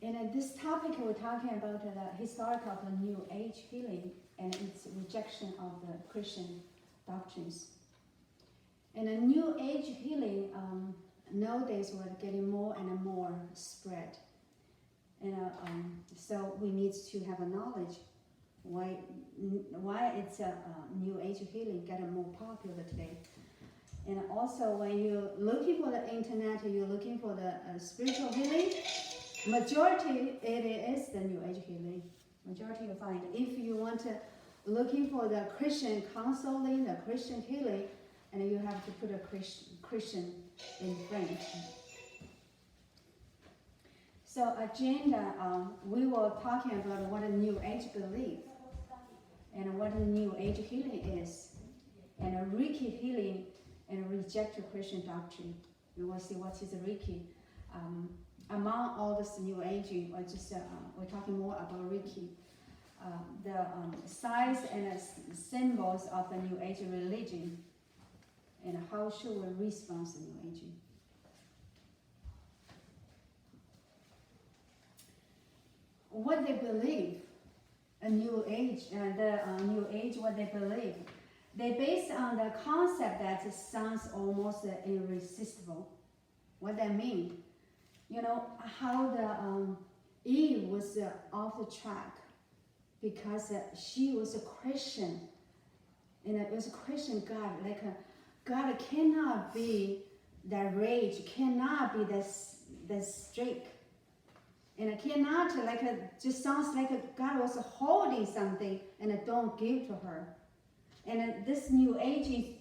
And in this topic, we're talking about the historical of the New Age healing and its rejection of the Christian doctrines. And the New Age healing nowadays we're getting more and more spread. And so we need to have a knowledge why it's a New Age healing getting more popular today. And also when you're looking for the internet, you're looking for the spiritual healing, majority it is the New Age healing. Majority you find. If you want to looking for the Christian counseling, the Christian healing, and you have to put a Christian in French. So agenda, we were talking about what a New Age belief and what a New Age healing is, and a Reiki healing and reject Christian doctrine. We will see what is Reiki. Among all this New Age, we're talking more about Reiki. The signs and symbols of the New Age religion, and how should we respond to New Age. What they believe, a New Age, New Age, what they believe, they based on the concept that it sounds almost irresistible. What that mean? You know how the Eve was off the track because she was a Christian, and it was a Christian God. Like God cannot be that rage, cannot be that strict. And it cannot, just sounds like God was holding something and it don't give to her. And this New Age,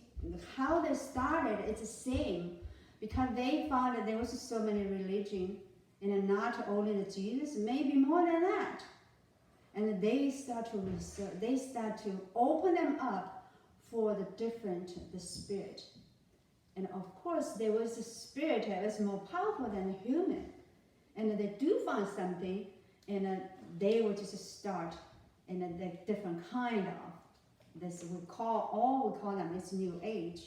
how they started, it's the same. Because they found that there was so many religions, and not only the Jesus, maybe more than that. And they start to research, they start to open them up for the spirit. And of course, there was a spirit that was more powerful than a human. And they do find something, and they will just start in a different kind of this. We call them it's New Age,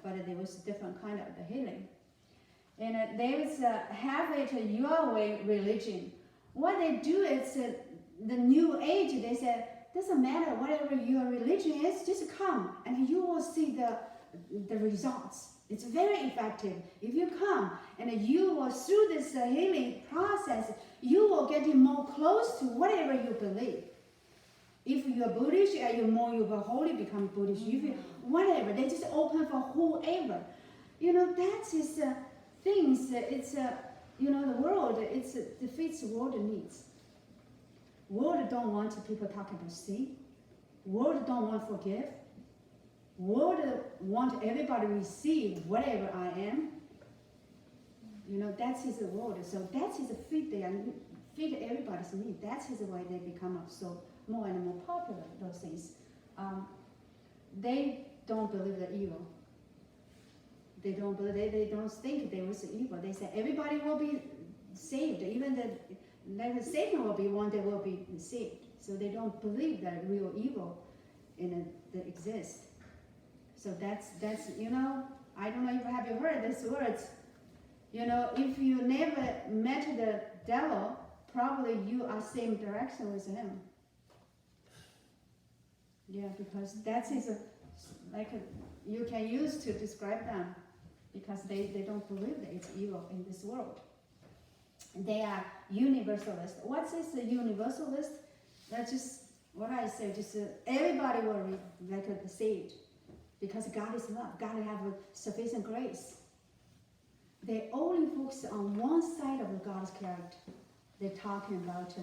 but there was a different kind of the healing. And there was have it your way religion. What they do is the New Age. They said doesn't matter whatever your religion is, just come and you will see the results. It's very effective. If you come and you will through this healing process, you will get more close to whatever you believe. If you're Buddhist, you will wholly become Buddhist. If you, whatever, they just open for whoever. You know, that is things. It's the world. It's defeats world needs. World don't want people talking about sin. World don't want forgive. World want everybody to receive whatever I am. You know, that's his world. So that's his fit everybody's need. That's his way they become so more and more popular, those things. They don't believe the evil. They don't believe, they don't think there was evil. They say everybody will be saved. Even the Satan will be one that will be saved. So they don't believe that real evil that exists. So that's I don't know if have you heard these words. You know, if you never met the devil, probably you are same direction with him. Yeah, because that is you can use to describe them, because they don't believe that it's evil in this world. They are universalist. What is the universalist? That's just what I say. Just everybody will be saved. Because God is love. God have sufficient grace. They only focus on one side of God's character. They're talking about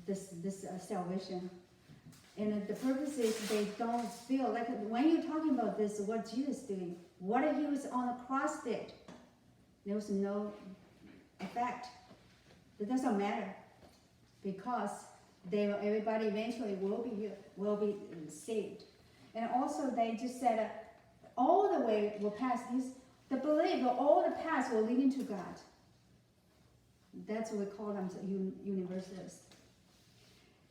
this salvation. And the purpose is they don't feel like when you're talking about this, what Jesus doing, what he was on the cross did, there was no effect. It doesn't matter, because everybody eventually will be saved. And also they just said all the way will pass. The belief of all the paths will lead into God. That's what we call them universalists.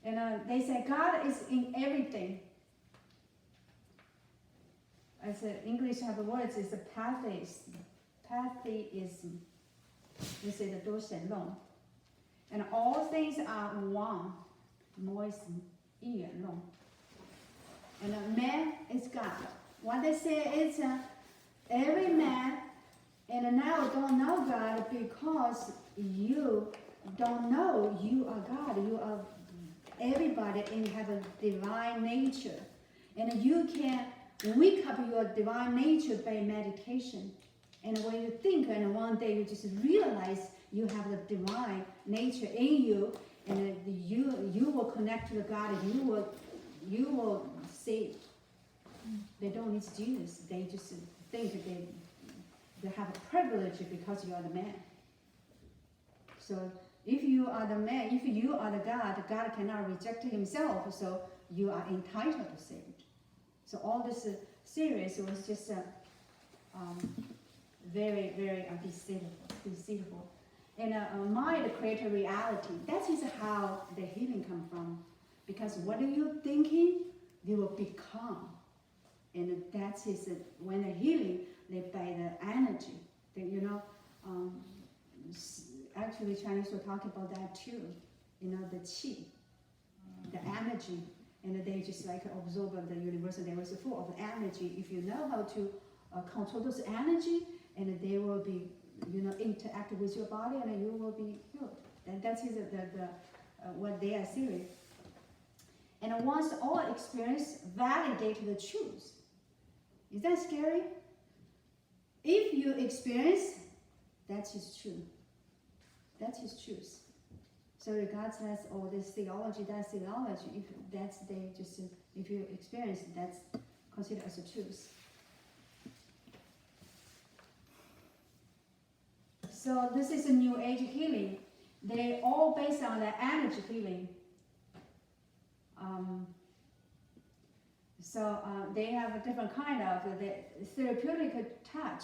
And they say God is in everything. As English have the words, it's a pantheism. They say the Do Shen Long. And all things are one. Mo is Yi Yuan Long. And a man is God. What they say is every man and now don't know God because you don't know you are God. You are everybody and have a divine nature. And you can wake up your divine nature by meditation. And when you think and one day you just realize you have the divine nature in you, and you will connect to the God. You will say they don't need Jesus. They just think they have a privilege because you are the man. So if you are the man, if you are the God cannot reject himself. So you are entitled to say it. So all this series was just very, very deceitful. And mind creates reality. That is how the healing comes from. Because what are you thinking, they will become. And that is when the healing, by the energy. Actually Chinese will talk about that too. The qi, the energy. And they just like absorb the universe. They was full of energy. If you know how to control those energy, and they will be, interact with your body, and you will be healed. And that is what they are saying. And once all experience validate the truth. Is that scary? If you experience, that is true. That is truth. So regardless of this theology, that's theology. If you experience, that's considered as a truth. So this is a New Age healing. They all based on the energy healing. They have a different kind of the therapeutic touch.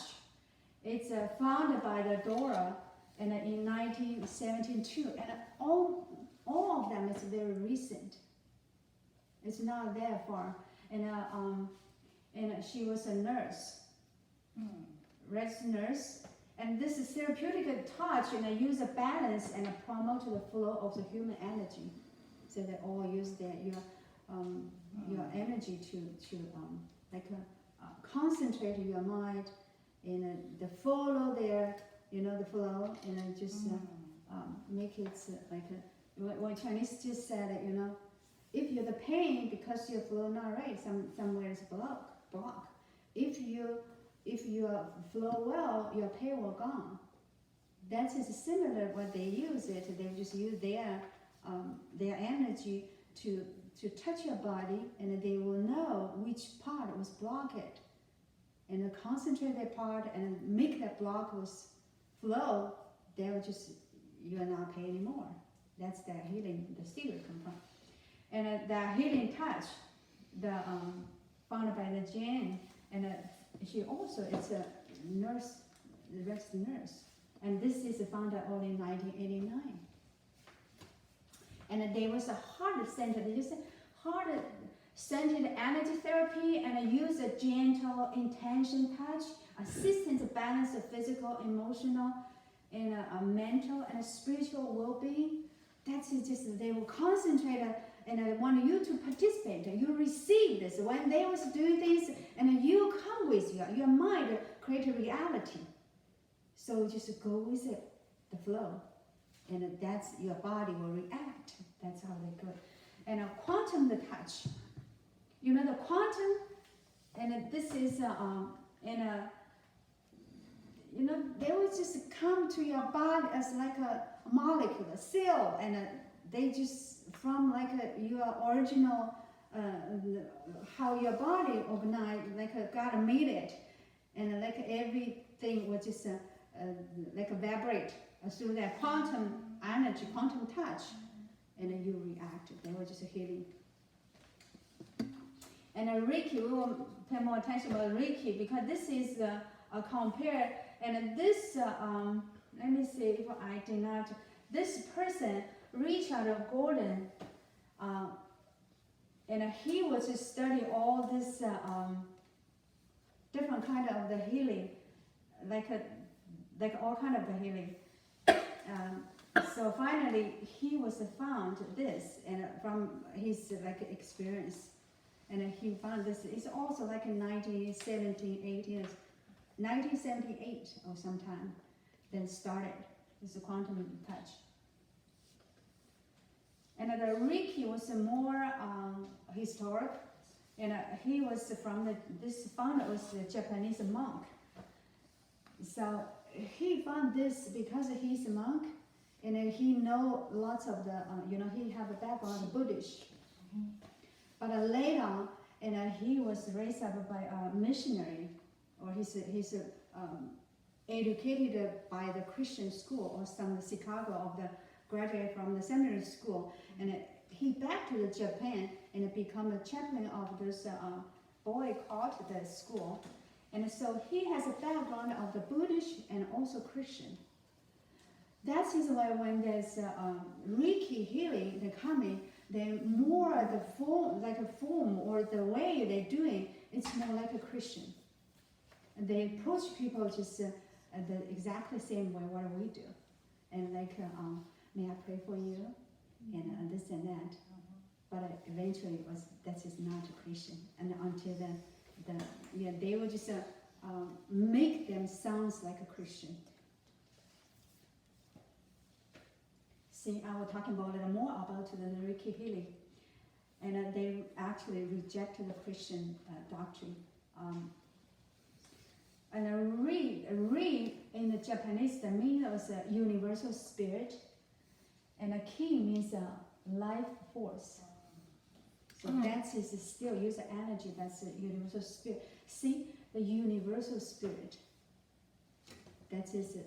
It's founded by the Dora in 1972, and all of them is very recent. It's not that far. And she was a nurse, registered nurse. And this is therapeutic touch, and I use a balance and promote the flow of the human energy. So they all use your energy to concentrate your mind and the follow there, the flow, and then just make it when Chinese just said, if you're the pain because your flow not right, somewhere is block. If you flow well, your pain will gone. That is similar what they use it. They just use their energy to touch your body, and they will know which part was blocked, and concentrate that part and make that block was flow. They will just you're not pain anymore. That's the healing, the secret component. And the healing touch, the founded by the Jane, and she also is a nurse, registered nurse, and this is founded only in 1989. And there was a heart-centered, heart-centered energy therapy, and use a gentle intention touch, assistant to balance the physical, emotional, and mental and spiritual well-being. That's just they will concentrate. And I want you to participate. You receive this. When they was doing this, and you come with your mind create a reality. So just go with it, the flow. And that's your body will react. That's how they go. And quantum the touch. The quantum, and this is they will just come to your body as like a molecule, a cell, and they just from your original how your body organized, God made it, and everything will just vibrate through that quantum energy, quantum touch, and then you react. They were just healing. And Reiki, we will pay more attention about Reiki because this is compared, and this let me see if I did not. This person, Richard Gordon, and he was to study all this different kind of the healing, like all kind of the healing, So finally, he was found this, and from his like experience, and he found this. It's also like in 1978 or sometime, then started this quantum touch. And the Reiki was more historic, and he was from this founder was a Japanese monk. So he found this because he's a monk, and he know lots of the, he have a background Buddhist. But later, and he was raised up by a missionary, or he's educated by the Christian school or some Chicago of the graduate from the seminary school, and he back to the Japan and become a chaplain of this boy called the school, and so he has a background of the Buddhist and also Christian. That is why when there's Reiki healing, they're coming, they more the form, like a form or the way they're doing, it's more like a Christian. And they approach people just the exactly same way what we do, and like may I pray for you, and this and that. But eventually it was that is not a Christian, and until they will just make them sounds like a Christian. See, I will talk about a little more about the Reiki healing, and they actually rejected the Christian doctrine. And a Ri in the Japanese, the meaning was a universal spirit, and a Ki means a life force. So that is still use energy. That's a universal spirit. See, the universal spirit. That is.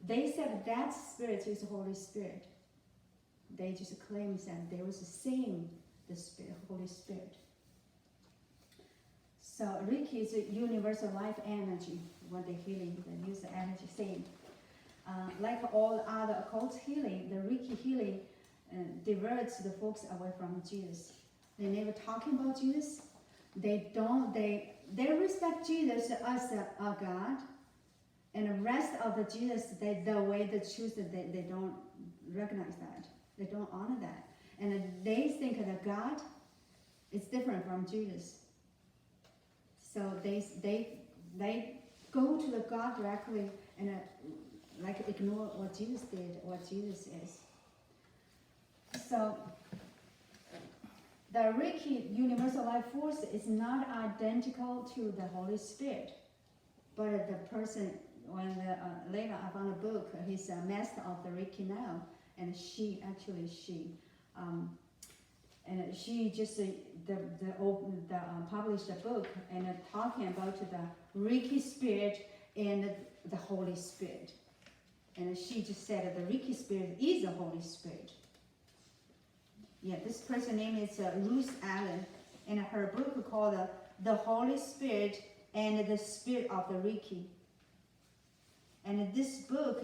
They said that spirit is the Holy Spirit. They just claim that they was the same, the Spirit, Holy Spirit. So Reiki is a universal life energy. When they're healing, they use the energy same. Like all other occult healing, the Reiki healing diverts the folks away from Jesus. They never talking about Jesus. They respect Jesus as a God. And the rest of the Jesus, the way they choose it, they don't recognize that. They don't honor that. And they think that God is different from Jesus. So they go to the God directly and like ignore what Jesus did, what Jesus is. So the Reiki universal life force is not identical to the Holy Spirit, but the person. When later I found a book, he's a master of the Reiki now, and she just published a book and talking about the Reiki spirit and the Holy Spirit, and she just said that the Reiki spirit is the Holy Spirit. Yeah, this person's name is Ruth Allen, and her book called The Holy Spirit and the Spirit of the Reiki. And this book,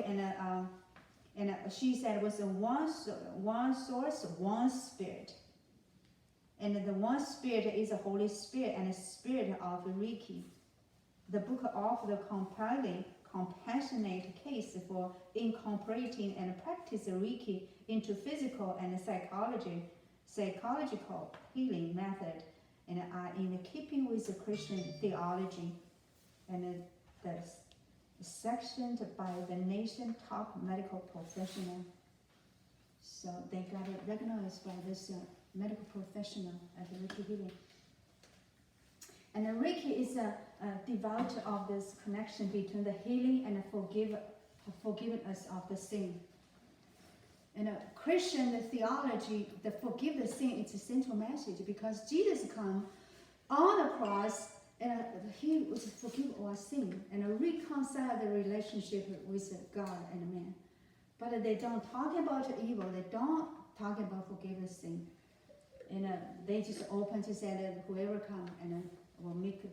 she said was a one source, one spirit. And the one spirit is the Holy Spirit and the spirit of Reiki. The book offers a compelling, compassionate case for incorporating and practice Reiki into physical and psychological healing method, and are in keeping with the Christian theology and the sectioned by the nation top medical professional. So they got it recognized by this medical professional at the Reiki healing. And the Reiki is a devout of this connection between the healing and the forgiveness of the sin. And a Christian theology, the forgive the sin, it's a central message because Jesus come on the cross and he was forgive our sin and reconcile the relationship with God and man. But they don't talk about evil. They don't talk about forgive the sin. And they just open to say that whoever come and will make the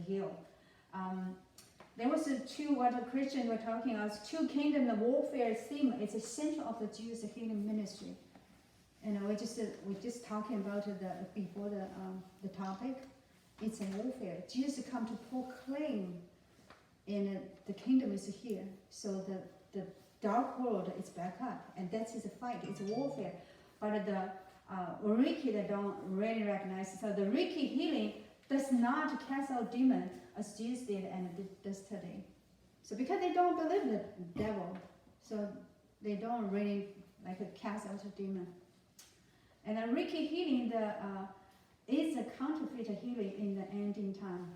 heal. There was what the Christians were talking about, two kingdom warfare theme. It's the center of the Jewish healing ministry. And we're just talking about before the topic. It's a warfare. Jesus come to proclaim, and the kingdom is here. So the dark world is back up, and that's his fight. It's warfare. But the Reiki, they don't really recognize. So the Reiki healing does not cast out demon as Jesus did and does today. So because they don't believe the devil, so they don't really cast out a demon. And the Reiki healing is a counterfeit healing in the ending time.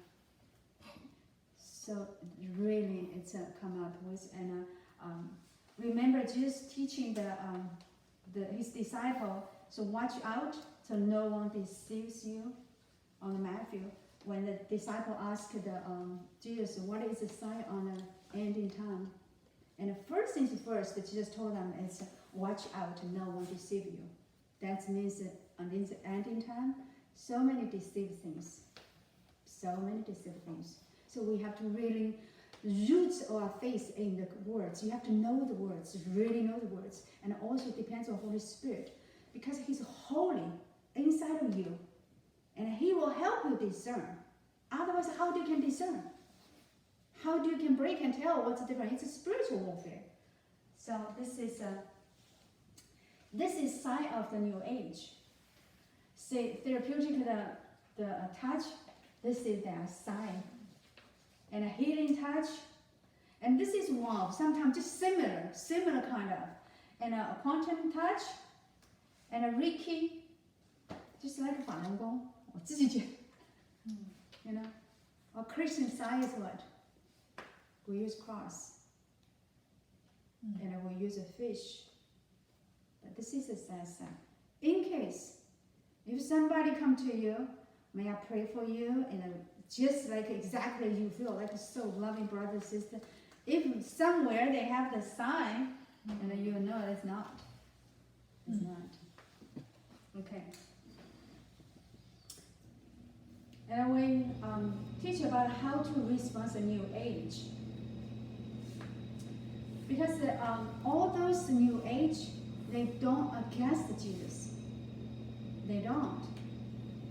So really, it's come up with and remember Jesus teaching his disciple. So watch out so no one deceives you. On Matthew, when the disciple asked Jesus, "What is the sign on the ending time?" And the first things first, Jesus told them is, "Watch out, no one deceive you." That means that on this ending time, so many deceived things. So many deceived things. So we have to really root our faith in the words. You have to know the words, really know the words. And also depends on Holy Spirit. Because He's holy inside of you. And He will help you discern. Otherwise, how do you can discern? How do you can break and tell what's different? It's a spiritual warfare. So this is sign of the new age. See, therapeutic, the touch, this is their sign. And a healing touch. And this is one, sometimes just similar kind of. And a quantum touch. And a Reiki, just like 法轮功，我自己觉得 you know, or Christian Science what? We use cross. And we use a fish. But this is a sad sign. In case, if somebody come to you, may I pray for you? And just like exactly you feel like so loving brother, sister. If somewhere they have the sign, and you know it's not. It's not. Okay. And we teach about how to respond to new age. Because all those new age, they don't against Jesus. They don't.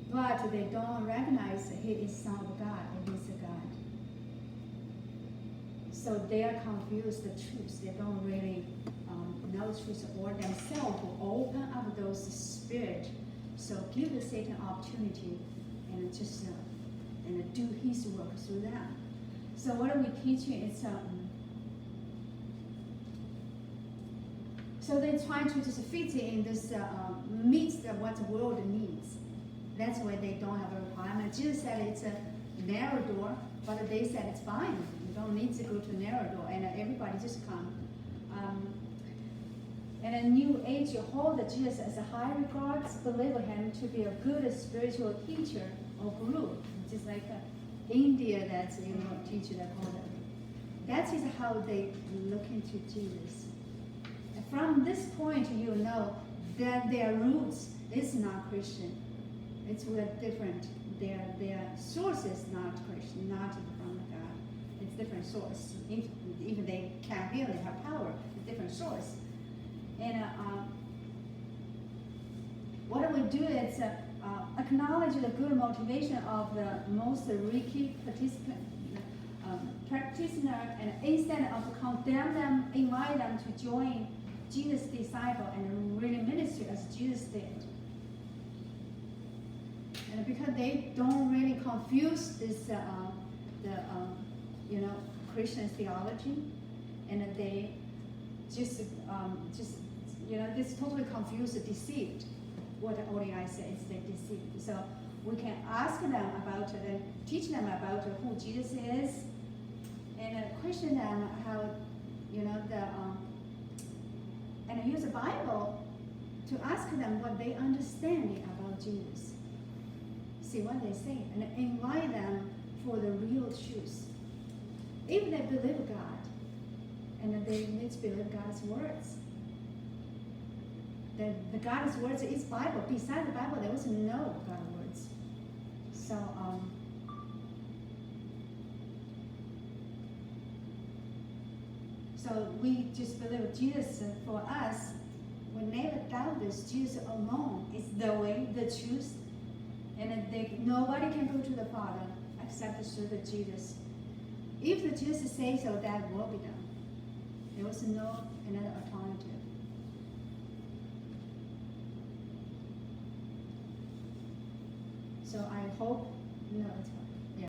But they don't recognize He is Son of God and He's a God. So they are confused the truth. They don't really know truth or themselves to open up those spirit. So give the Satan opportunity and just and do his work through them. So what are we teaching? It's so they try to just fit in this meets what the world needs. That's why they don't have a requirement. Jesus said it's a narrow door, but they said it's fine. You don't need to go to narrow door, and everybody just come. And a new age hold Jesus as a high regards, believe Him to be a good spiritual teacher or guru, just like India that's teacher that call them. That is how they look into Jesus. And from this point, you know that their roots is not Christian. It's different. Their source is not Christian, not from God. It's different source. Even they can feel they have power, it's different source. And what we do is acknowledge the good motivation of the most Reiki practitioner, and instead of condemn them, invite them to join Jesus' disciple and really ministry as Jesus did. And because they don't really confuse this, Christian theology, and they just this totally confused, deceived. What ODI says is they deceived. So we can ask them about it, teach them about who Jesus is, and question them how, and use the Bible to ask them what they understand about Jesus. See what they say, and invite them for the real truth. If they believe God, and they need to believe God's words. The God's words is Bible. Beside the Bible, there was no God's words. So we just believe Jesus for us. We never doubt this. Jesus alone is the way, the truth, and nobody can go to the Father except through the Jesus. If the Jesus says so, that will be done. There was no another alternative. So I hope,